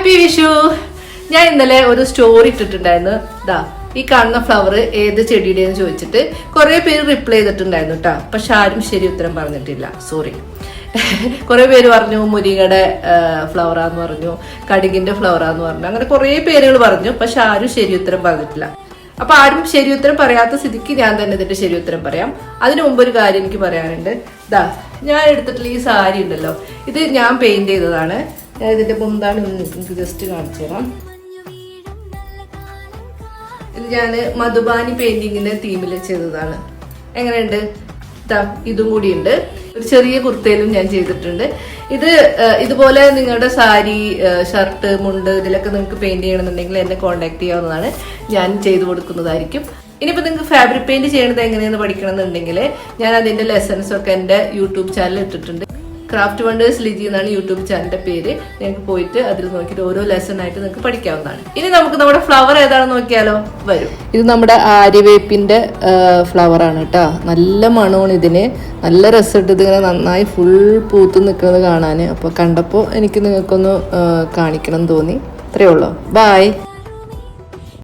Happy Vishu. ഞാൻ ഇന്നലെ ഒരു സ്റ്റോറി ഇട്ടിട്ടുണ്ടായിരുന്നു. ദാ ഈ കാണുന്ന ഫ്ലവർ ഏത് ചെടിയുടെയെന്ന് ചോദിച്ചിട്ട് കുറെ പേര് റിപ്ലൈ ചെയ്തിട്ടുണ്ടായിരുന്നു കേട്ടോ. പക്ഷെ ആരും ശരി ഉത്തരം പറഞ്ഞിട്ടില്ല, സോറി. കുറെ പേര് പറഞ്ഞു മുരിങ്ങയുടെ ഫ്ലവറാന്ന് പറഞ്ഞു, കടുകിന്റെ ഫ്ലവറാന്ന് പറഞ്ഞു, അങ്ങനെ കുറെ പേരുകൾ പറഞ്ഞു. പക്ഷെ ആരും ശരി ഉത്തരം പറഞ്ഞിട്ടില്ല. അപ്പൊ ആരും ശരി ഉത്തരം പറയാത്ത സ്ഥിതിക്ക് ഞാൻ തന്നെ ഇതിന്റെ ശരി ഉത്തരം പറയാം. അതിനു മുമ്പ് ഒരു കാര്യം എനിക്ക് പറയാനുണ്ട്. ദാ ഞാൻ എടുത്തിട്ടുള്ള ഈ സാരി ഉണ്ടല്ലോ, ഇത് ഞാൻ പെയിന്റ് ചെയ്തതാണ്. ഞാൻ ഇതിന്റെ മുന്താണ് നിങ്ങൾക്ക് ജസ്റ്റ് കാണിച്ചു തരാം. ഇത് ഞാൻ മധുബാനി പെയിന്റിങ്ങിന്റെ തീമിൽ ചെയ്തതാണ്. എങ്ങനെയുണ്ട്? ഇതും കൂടി ഉണ്ട്. ഒരു ചെറിയ കുർത്തയിലും ഞാൻ ചെയ്തിട്ടുണ്ട്. ഇത് ഇതുപോലെ നിങ്ങളുടെ സാരി, ഷർട്ട്, മുണ്ട് ഇതിലൊക്കെ നിങ്ങൾക്ക് പെയിന്റ് ചെയ്യണമെന്നുണ്ടെങ്കിൽ എന്നെ കോൺടാക്ട് ചെയ്യാവുന്നതാണ്. ഞാൻ ചെയ്തു കൊടുക്കുന്നതായിരിക്കും. ഇനിയിപ്പോൾ നിങ്ങൾക്ക് ഫാബ്രിക് പെയിന്റ് ചെയ്യണത് എങ്ങനെയെന്ന് പഠിക്കണമെന്നുണ്ടെങ്കിൽ ഞാൻ അതിന്റെ ലെസൺസ് ഒക്കെ എൻ്റെ യൂട്യൂബ് ചാനലിൽ ഇട്ടിട്ടുണ്ട്. ക്രാഫ്റ്റ് വണ്ടേഴ്സ് ലിജി എന്നാണ് യൂട്യൂബ് ചാനലിന്റെ പേര്. നിങ്ങൾക്ക് പോയിട്ട് അതിൽ നോക്കിയിട്ട് ഓരോ ലെസൺ ആയിട്ട് നിങ്ങൾക്ക് പഠിക്കാവുന്നതാണ്. ഇനി നമുക്ക് നമ്മുടെ ഫ്ലവർ ഏതാണെന്ന് നോക്കിയാലോ? വരും. ഇത് നമ്മുടെ ആര്യവേപ്പിന്റെ ഫ്ലവർ ആണ് കേട്ടോ. നല്ല മണമാണ് ഇതിന്. നല്ല രസമുണ്ട്. ഇതിങ്ങനെ നന്നായി ഫുൾ പൂത്ത് നിൽക്കുന്നത് കാണാൻ. അപ്പോൾ കണ്ടപ്പോൾ എനിക്ക് നിങ്ങൾക്കൊന്ന് കാണിക്കണം തോന്നി. അത്രയേ ഉള്ളൂ. ബൈ.